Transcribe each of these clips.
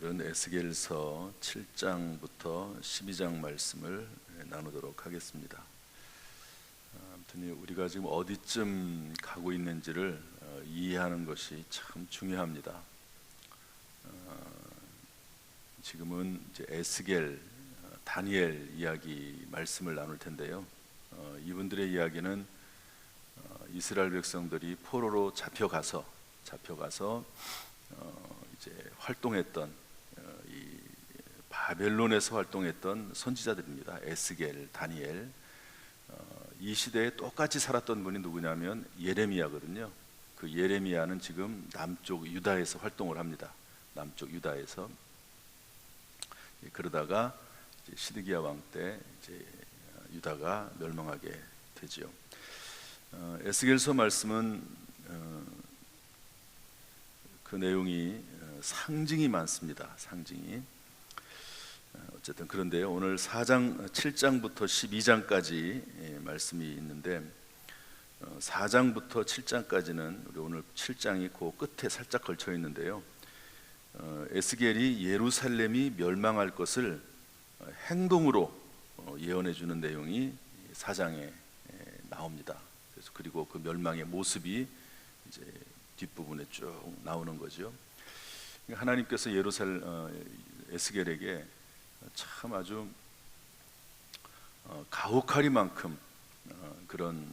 오늘은 에스겔서 7장부터 12장 말씀을 나누도록 하겠습니다. 아무튼 우리가 지금 어디쯤 가고 있는지를 이해하는 것이 참 중요합니다. 지금은 이제 에스겔, 다니엘 이야기 말씀을 나눌 텐데요. 이분들의 이야기는 이스라엘 백성들이 포로로 잡혀가서 이제 활동했던 이 바벨론에서 활동했던 선지자들입니다. 에스겔, 다니엘. 이 시대에 똑같이 살았던 분이 누구냐면 예레미야거든요. 그 예레미야는 지금 남쪽 유다에서 활동을 합니다. 남쪽 유다에서. 그러다가 이제 시드기야 왕 때 이제 유다가 멸망하게 되지요. 에스겔서 말씀은 그 내용이 상징이 많습니다. 상징이. 어쨌든 그런데요, 오늘 7장부터 12장까지 말씀이 있는데 4장부터 7장까지는 우리 오늘 7장이 그 끝에 살짝 걸쳐 있는데요, 에스겔이 예루살렘이 멸망할 것을 행동으로 예언해 주는 내용이 4장에 나옵니다. 그래서 그리고 그 멸망의 모습이 이제 뒷부분에 쭉 나오는 거죠. 하나님께서 에스겔에게 참 아주 가혹하리만큼 그런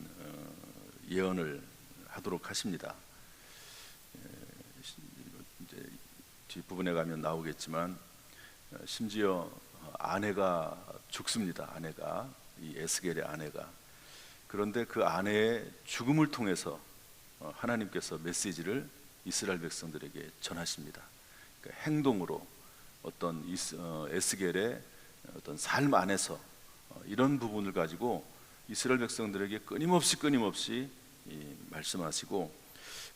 예언을 하도록 하십니다. 이제 뒷부분에 가면 나오겠지만 심지어 아내가 죽습니다. 아내가, 이 에스겔의 아내가. 그런데 그 아내의 죽음을 통해서 하나님께서 메시지를 이스라엘 백성들에게 전하십니다. 그러니까 행동으로 어떤 에스겔의 어떤 삶 안에서 이런 부분을 가지고 이스라엘 백성들에게 끊임없이 말씀하시고,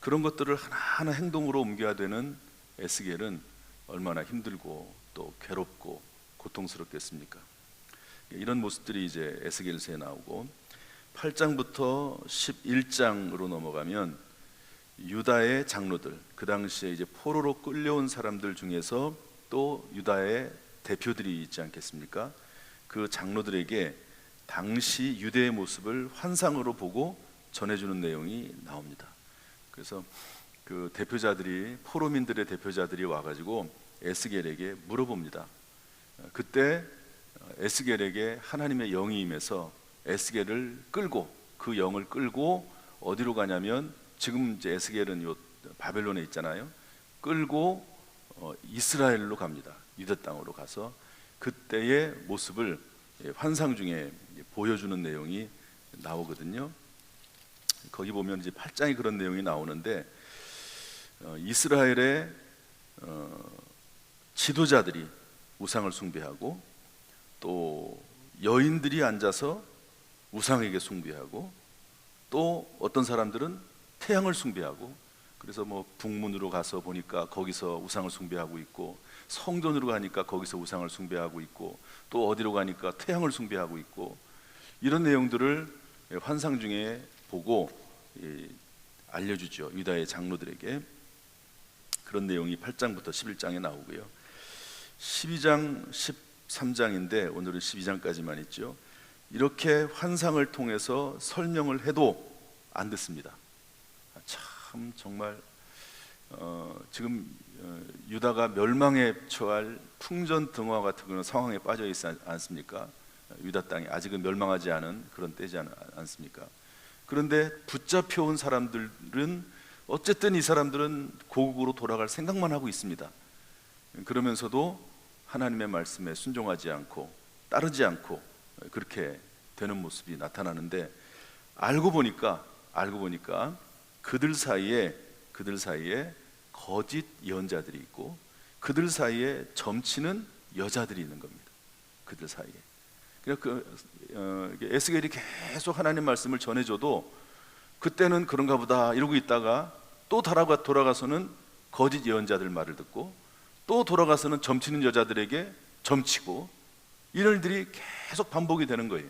그런 것들을 하나하나 행동으로 옮겨야 되는 에스겔은 얼마나 힘들고 또 괴롭고 고통스럽겠습니까? 이런 모습들이 이제 에스겔서에 나오고, 8장부터 11장으로 넘어가면 유다의 장로들, 그 당시에 이제 포로로 끌려온 사람들 중에서 또 유다의 대표들이 있지 않겠습니까? 그 장로들에게 당시 유대의 모습을 환상으로 보고 전해주는 내용이 나옵니다. 그래서 그 대표자들이, 포로민들의 대표자들이 와가지고 에스겔에게 물어봅니다. 그때 에스겔에게 하나님의 영이 임해서 에스겔을 끌고, 그 영을 끌고 어디로 가냐면, 지금 이제 에스겔은 요 바벨론에 있잖아요. 끌고 이스라엘로 갑니다. 유다 땅으로 가서 그때의 모습을 환상 중에 보여주는 내용이 나오거든요. 거기 보면 이제 8장에 그런 내용이 나오는데, 이스라엘의 지도자들이 우상을 숭배하고, 또 여인들이 앉아서 우상에게 숭배하고, 또 어떤 사람들은 태양을 숭배하고, 그래서 뭐 북문으로 가서 보니까 거기서 우상을 숭배하고 있고, 성전으로 가니까 거기서 우상을 숭배하고 있고, 또 어디로 가니까 태양을 숭배하고 있고, 이런 내용들을 환상 중에 보고 알려주죠. 유다의 장로들에게. 그런 내용이 8장부터 11장에 나오고요. 12장, 13장인데 오늘은 12장까지만 있죠. 이렇게 환상을 통해서 설명을 해도 안 듣습니다. 참 정말 지금 유다가 멸망에 처할 풍전등화 같은 그런 상황에 빠져 있지 않습니까? 유다 땅이 아직은 멸망하지 않은 그런 때지 않습니까? 그런데 붙잡혀온 사람들은 어쨌든 이 사람들은 고국으로 돌아갈 생각만 하고 있습니다. 그러면서도 하나님의 말씀에 순종하지 않고 따르지 않고 그렇게 되는 모습이 나타나는데, 알고 보니까 그들 사이에 거짓 예언자들이 있고, 그들 사이에 점치는 여자들이 있는 겁니다. 그들 사이에. 그러니까 에스겔이 계속 하나님 말씀을 전해줘도 그때는 그런가 보다 이러고 있다가 또 돌아가서는 거짓 예언자들 말을 듣고, 또 돌아가서는 점치는 여자들에게 점치고, 이런 일들이 계속 반복이 되는 거예요.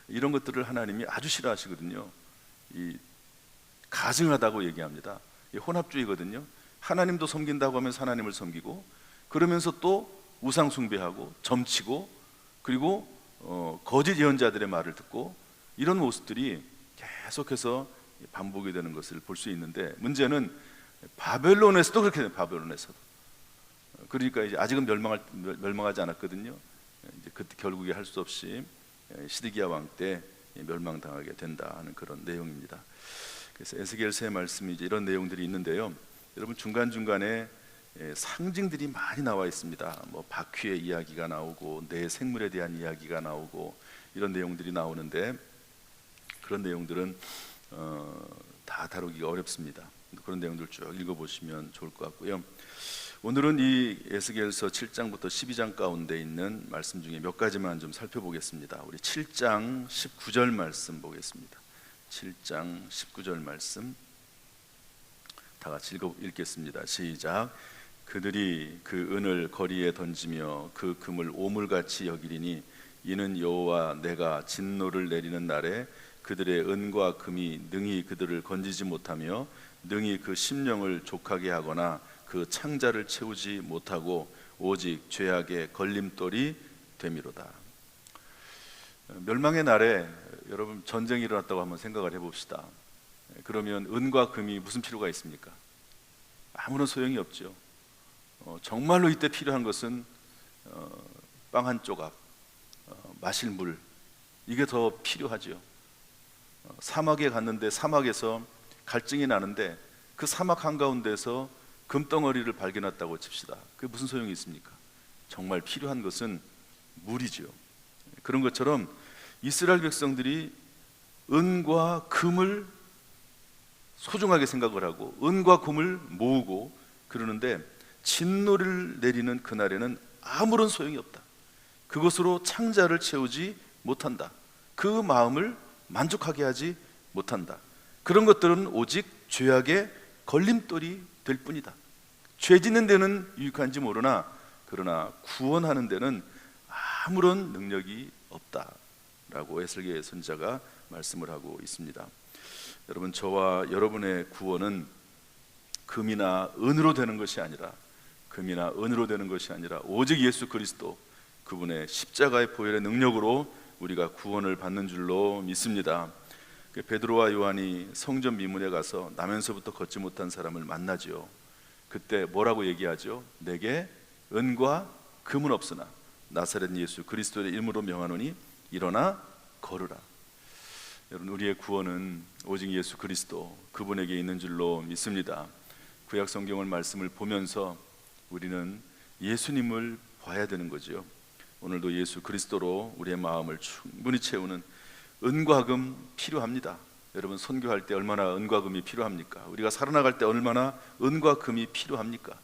이런 것들을 하나님이 아주 싫어하시거든요. 이 가증하다고 얘기합니다. 혼합주의거든요. 하나님도 섬긴다고 하면서 하나님을 섬기고, 그러면서 또 우상 숭배하고 점치고, 그리고 거짓 예언자들의 말을 듣고, 이런 모습들이 계속해서 반복이 되는 것을 볼 수 있는데, 문제는 바벨론에서도 그렇게 돼요. 바벨론에서도. 그러니까 이제 아직은 멸망하지 않았거든요. 이제 그때 결국에 할 수 없이 시드기야 왕 때 멸망당하게 된다 하는 그런 내용입니다. 그래서 에스겔서의 말씀이 이제 이런 내용들이 있는데요. 여러분, 중간중간에 상징들이 많이 나와 있습니다. 뭐 바퀴의 이야기가 나오고 내 생물에 대한 이야기가 나오고 이런 내용들이 나오는데, 그런 내용들은 다 다루기가 어렵습니다. 그런 내용들 쭉 읽어보시면 좋을 것 같고요. 오늘은 이 에스겔서 7장부터 12장 가운데 있는 말씀 중에 몇 가지만 좀 살펴보겠습니다. 우리 7장 19절 말씀 보겠습니다. 7장 19절 말씀 다 같이 읽겠습니다. 시작. 그들이 그 은을 거리에 던지며 그 금을 오물같이 여기리니 이는 여호와 내가 진노를 내리는 날에 그들의 은과 금이 능히 그들을 건지지 못하며 능히 그 심령을 족하게 하거나 그 창자를 채우지 못하고 오직 죄악의 걸림돌이 되미로다. 멸망의 날에 여러분, 전쟁이 일어났다고 한번 생각을 해봅시다. 그러면 은과 금이 무슨 필요가 있습니까? 아무런 소용이 없죠. 정말로 이때 필요한 것은 빵 한 조각, 마실 물, 이게 더 필요하죠. 사막에 갔는데 사막에서 갈증이 나는데 그 사막 한가운데서 금덩어리를 발견했다고 칩시다. 그게 무슨 소용이 있습니까? 정말 필요한 것은 물이죠. 그런 것처럼 이스라엘 백성들이 은과 금을 소중하게 생각을 하고 은과 금을 모으고 그러는데, 진노를 내리는 그날에는 아무런 소용이 없다. 그것으로 창자를 채우지 못한다. 그 마음을 만족하게 하지 못한다. 그런 것들은 오직 죄악의 걸림돌이 될 뿐이다. 죄 짓는 데는 유익한지 모르나 그러나 구원하는 데는 아무런 능력이 없다라고 에스겔 선지자가 말씀을 하고 있습니다. 여러분, 저와 여러분의 구원은 금이나 은으로 되는 것이 아니라 오직 예수 그리스도, 그분의 십자가의 보혈의 능력으로 우리가 구원을 받는 줄로 믿습니다. 베드로와 요한이 성전 미문에 가서 나면서부터 걷지 못한 사람을 만나죠. 그때 뭐라고 얘기하죠? 내게 은과 금은 없으나 나사렛 예수 그리스도의 이름으로 명하노니 일어나 걸으라. 여러분, 우리의 구원은 오직 예수 그리스도, 그분에게 있는 줄로 믿습니다. 구약 성경을 말씀을 보면서 우리는 예수님을 봐야 되는 거죠. 오늘도 예수 그리스도로 우리의 마음을 충분히 채우는 은과 금 필요합니다. 여러분, 선교할 때 얼마나 은과 금이 필요합니까? 우리가 살아나갈 때 얼마나 은과 금이 필요합니까?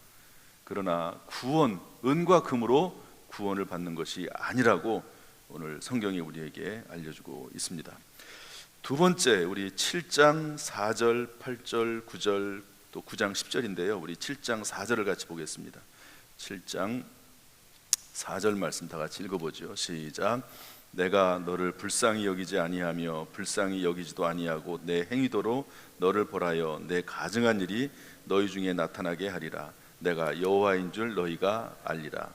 그러나 구원, 은과 금으로 구원을 받는 것이 아니라고 오늘 성경이 우리에게 알려주고 있습니다. 두 번째, 우리 7장 4절, 8절, 9절, 또 9장 10절인데요. 우리 7장 4절을 같이 보겠습니다. 7장 4절 말씀 다 같이 읽어보죠. 시작. 내가 너를 불쌍히 여기지 아니하며 불쌍히 여기지도 아니하고 내 행위도로 너를 벌하여 내 가증한 일이 너희 중에 나타나게 하리라. 내가 여호와인 줄 너희가 알리라.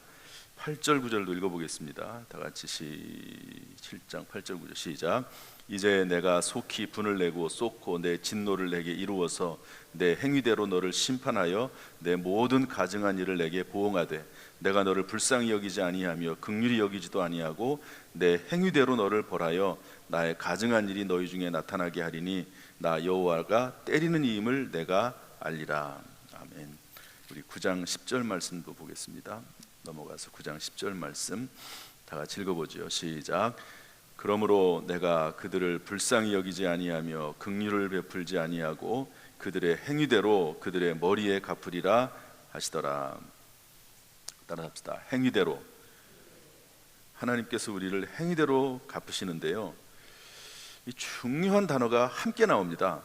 8절 9절도 읽어보겠습니다. 다 같이 7장 8절 9절 시작. 이제 내가 속히 분을 내고 쏟고 내 진노를 내게 이루어서 내 행위대로 너를 심판하여 내 모든 가증한 일을 내게 보응하되 내가 너를 불쌍히 여기지 아니하며 긍휼히 여기지도 아니하고 내 행위대로 너를 벌하여 나의 가증한 일이 너희 중에 나타나게 하리니 나 여호와가 때리는 이임을 내가 알리라. 아멘. 우리 9장 10절 말씀도 보겠습니다. 넘어가서 9장 10절 말씀 다 같이 읽어보죠. 시작. 그러므로 내가 그들을 불쌍히 여기지 아니하며 긍휼을 베풀지 아니하고 그들의 행위대로 그들의 머리에 갚으리라 하시더라. 따라합시다. 행위대로. 하나님께서 우리를 행위대로 갚으시는데요, 이 중요한 단어가 함께 나옵니다.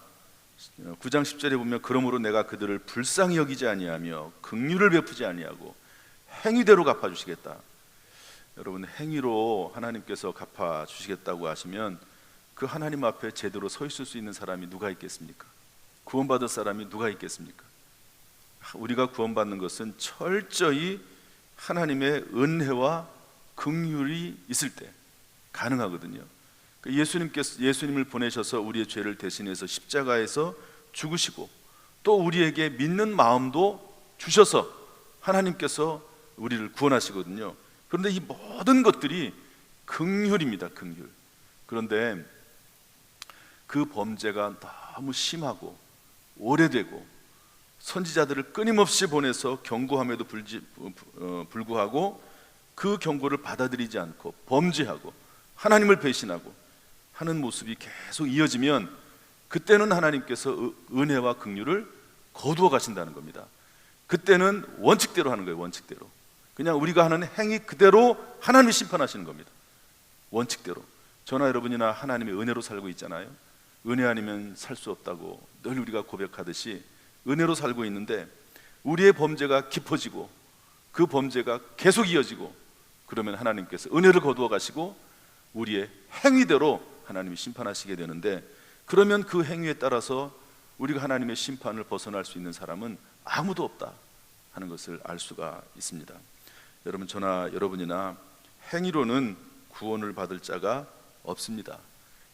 9장 10절에 보면 그러므로 내가 그들을 불쌍히 여기지 아니하며 긍휼을 베푸지 아니하고 행위대로 갚아주시겠다. 여러분, 행위로 하나님께서 갚아주시겠다고 하시면 그 하나님 앞에 제대로 서 있을 수 있는 사람이 누가 있겠습니까? 구원받을 사람이 누가 있겠습니까? 우리가 구원받는 것은 철저히 하나님의 은혜와 긍휼이 있을 때 가능하거든요. 예수님을 보내셔서 우리의 죄를 대신해서 십자가에서 죽으시고 또 우리에게 믿는 마음도 주셔서 하나님께서 우리를 구원하시거든요. 그런데 이 모든 것들이 긍휼입니다. 긍휼. 그런데 그 범죄가 너무 심하고 오래되고 선지자들을 끊임없이 보내서 경고함에도 불구하고 그 경고를 받아들이지 않고 범죄하고 하나님을 배신하고 하는 모습이 계속 이어지면 그때는 하나님께서 은혜와 긍휼을 거두어 가신다는 겁니다. 그때는 원칙대로 하는 거예요. 원칙대로. 그냥 우리가 하는 행위 그대로 하나님이 심판하시는 겁니다. 원칙대로. 저나 여러분이나 하나님의 은혜로 살고 있잖아요. 은혜 아니면 살 수 없다고 늘 우리가 고백하듯이 은혜로 살고 있는데 우리의 범죄가 깊어지고 그 범죄가 계속 이어지고 그러면 하나님께서 은혜를 거두어 가시고 우리의 행위대로 하나님이 심판하시게 되는데, 그러면 그 행위에 따라서 우리가 하나님의 심판을 벗어날 수 있는 사람은 아무도 없다 하는 것을 알 수가 있습니다. 여러분, 저나 여러분이나 행위로는 구원을 받을 자가 없습니다.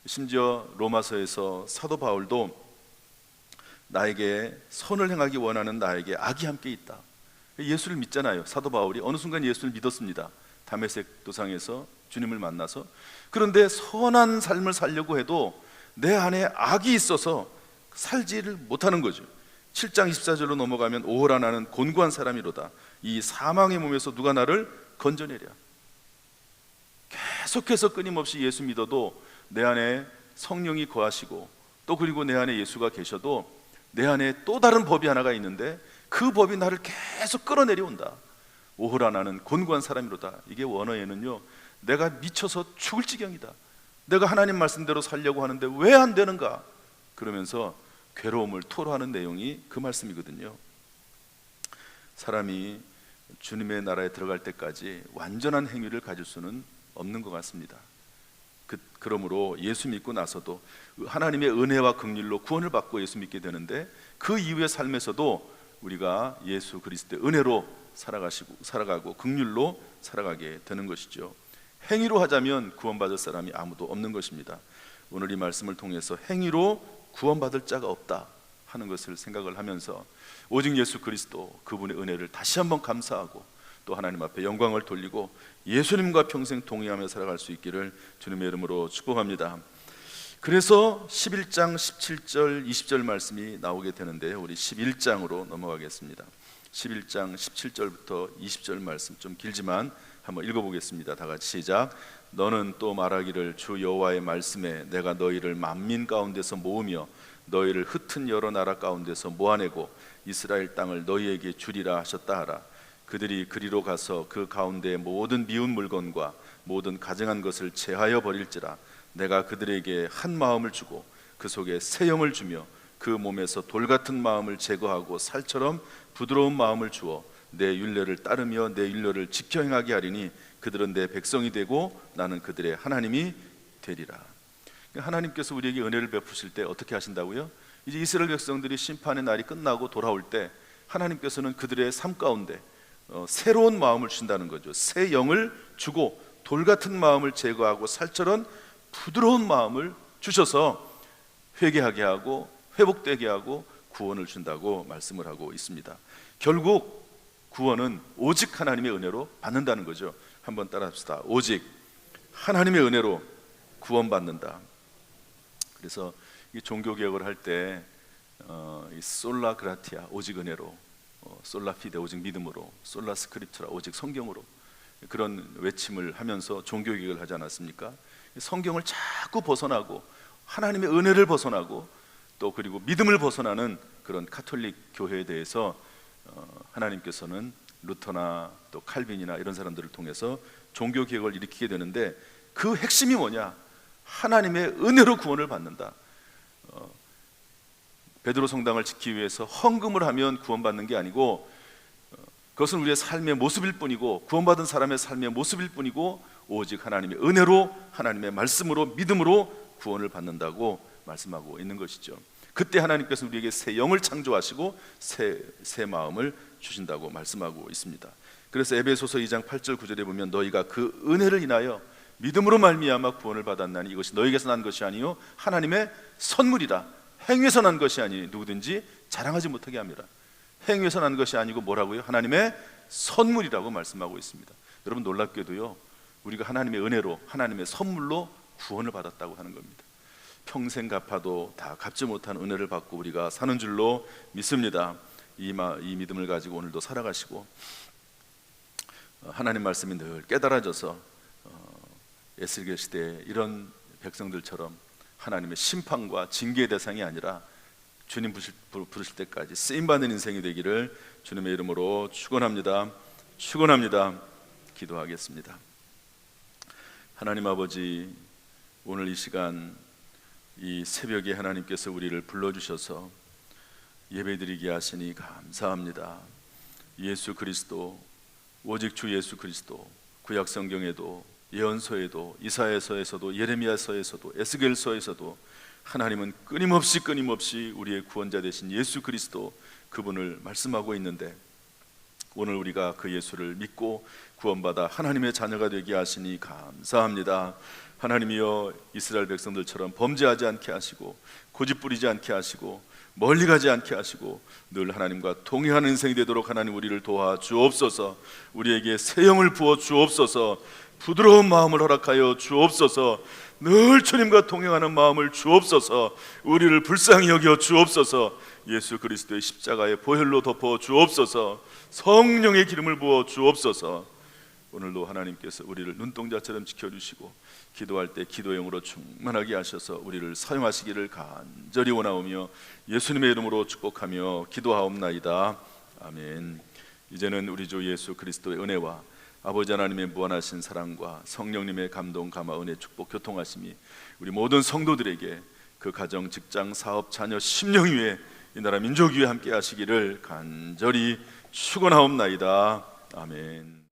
심지어 로마서에서 사도 바울도 나에게 선을 행하기 원하는 나에게 악이 함께 있다. 예수를 믿잖아요. 사도 바울이 어느 순간 예수를 믿었습니다. 다메섹 도상에서 주님을 만나서. 그런데 선한 삶을 살려고 해도 내 안에 악이 있어서 살지를 못하는 거죠. 7장 24절로 넘어가면 오호라 나는 곤고한 사람이로다. 이 사망의 몸에서 누가 나를 건져내랴. 계속해서 끊임없이 예수 믿어도 내 안에 성령이 거하시고 또 그리고 내 안에 예수가 계셔도 내 안에 또 다른 법이 하나가 있는데 그 법이 나를 계속 끌어내려온다. 오호라 나는 곤고한 사람이로다. 이게 원어에는요, 내가 미쳐서 죽을 지경이다. 내가 하나님 말씀대로 살려고 하는데 왜 안 되는가? 그러면서 괴로움을 토로하는 내용이 그 말씀이거든요. 사람이 주님의 나라에 들어갈 때까지 완전한 행위를 가질 수는 없는 것 같습니다. 그러므로 예수 믿고 나서도 하나님의 은혜와 긍휼로 구원을 받고 예수 믿게 되는데 그 이후의 삶에서도 우리가 예수 그리스도의 은혜로 살아가고 긍휼로 살아가게 되는 것이죠. 행위로 하자면 구원받을 사람이 아무도 없는 것입니다. 오늘 이 말씀을 통해서 행위로 구원받을 자가 없다 하는 것을 생각을 하면서 오직 예수 그리스도 그분의 은혜를 다시 한번 감사하고 또 하나님 앞에 영광을 돌리고 예수님과 평생 동행하며 살아갈 수 있기를 주님의 이름으로 축복합니다. 그래서 11장 17절 20절 말씀이 나오게 되는데 우리 11장으로 넘어가겠습니다. 11장 17절부터 20절 말씀 좀 길지만 한번 읽어보겠습니다. 다 같이 시작. 너는 또 말하기를 주 여호와의 말씀에 내가 너희를 만민 가운데서 모으며 너희를 흩은 여러 나라 가운데서 모아내고 이스라엘 땅을 너희에게 주리라 하셨다 하라. 그들이 그리로 가서 그 가운데 모든 미운 물건과 모든 가증한 것을 제하여 버릴지라. 내가 그들에게 한 마음을 주고 그 속에 새 영을 주며 그 몸에서 돌 같은 마음을 제거하고 살처럼 부드러운 마음을 주어 내 율례를 따르며 내 율례를 지켜 행하게 하리니 그들은 내 백성이 되고 나는 그들의 하나님이 되리라. 하나님께서 우리에게 은혜를 베푸실 때 어떻게 하신다고요? 이제 이스라엘 백성들이 심판의 날이 끝나고 돌아올 때 하나님께서는 그들의 삶 가운데 새로운 마음을 주신다는 거죠. 새 영을 주고 돌 같은 마음을 제거하고 살처럼 부드러운 마음을 주셔서 회개하게 하고 회복되게 하고 구원을 준다고 말씀을 하고 있습니다. 결국 구원은 오직 하나님의 은혜로 받는다는 거죠. 한번 따라합시다. 오직 하나님의 은혜로 구원받는다. 그래서 이 종교개혁을 할 때 솔라 그라티아 오직 은혜로, 솔라 피데 오직 믿음으로, 솔라 스크립투라 오직 성경으로 그런 외침을 하면서 종교개혁을 하지 않았습니까? 성경을 자꾸 벗어나고 하나님의 은혜를 벗어나고 또 그리고 믿음을 벗어나는 그런 카톨릭 교회에 대해서 하나님께서는 루터나 또 칼빈이나 이런 사람들을 통해서 종교개혁을 일으키게 되는데 그 핵심이 뭐냐? 하나님의 은혜로 구원을 받는다. 베드로 성당을 지키기 위해서 헌금을 하면 구원받는 게 아니고 그것은 우리의 삶의 모습일 뿐이고 구원받은 사람의 삶의 모습일 뿐이고 오직 하나님의 은혜로 하나님의 말씀으로 믿음으로 구원을 받는다고 말씀하고 있는 것이죠. 그때 하나님께서 우리에게 새 영을 창조하시고 새 마음을 주신다고 말씀하고 있습니다. 그래서 에베소서 2장 8절 9절에 보면 너희가 그 은혜를 인하여 믿음으로 말미암아 구원을 받았나니 이것이 너희에게서 난 것이 아니요 하나님의 선물이라. 행위에서 난 것이 아니 누구든지 자랑하지 못하게 합니다. 행위에서 난 것이 아니고 뭐라고요? 하나님의 선물이라고 말씀하고 있습니다. 여러분 놀랍게도요, 우리가 하나님의 은혜로 하나님의 선물로 구원을 받았다고 하는 겁니다. 평생 갚아도 다 갚지 못한 은혜를 받고 우리가 사는 줄로 믿습니다. 이 믿음을 가지고 오늘도 살아가시고 하나님 말씀이 늘 깨달아져서 에스겔 시대에 이런 백성들처럼 하나님의 심판과 징계의 대상이 아니라 주님 부르실 때까지 쓰임받는 인생이 되기를 주님의 이름으로 축원합니다. 기도하겠습니다. 하나님 아버지, 오늘 이 시간 이 새벽에 하나님께서 우리를 불러주셔서 예배드리게 하시니 감사합니다. 예수 그리스도, 오직 주 예수 그리스도, 구약 성경에도 예언서에도 이사야서에서도 예레미야서에서도 에스겔서에서도 하나님은 끊임없이 우리의 구원자 되신 예수 그리스도, 그분을 말씀하고 있는데 오늘 우리가 그 예수를 믿고 구원받아 하나님의 자녀가 되게 하시니 감사합니다. 하나님이여, 이스라엘 백성들처럼 범죄하지 않게 하시고 고집부리지 않게 하시고 멀리 가지 않게 하시고 늘 하나님과 동행하는 인생이 되도록 하나님 우리를 도와 주옵소서. 우리에게 새 영을 부어 주옵소서. 부드러운 마음을 허락하여 주옵소서. 늘 주님과 동행하는 마음을 주옵소서. 우리를 불쌍히 여겨 주옵소서. 예수 그리스도의 십자가의 보혈로 덮어 주옵소서. 성령의 기름을 부어 주옵소서. 오늘도 하나님께서 우리를 눈동자처럼 지켜주시고 기도할 때 기도의 영으로 충만하게 하셔서 우리를 사용하시기를 간절히 원하오며 예수님의 이름으로 축복하며 기도하옵나이다. 아멘. 이제는 우리 주 예수 그리스도의 은혜와 아버지 하나님의 무한하신 사랑과 성령님의 감동, 감화, 은혜, 축복, 교통하심이 우리 모든 성도들에게 그 가정, 직장, 사업, 자녀, 심령 위에 이 나라 민족 위에 함께 하시기를 간절히 축원하옵나이다. 아멘.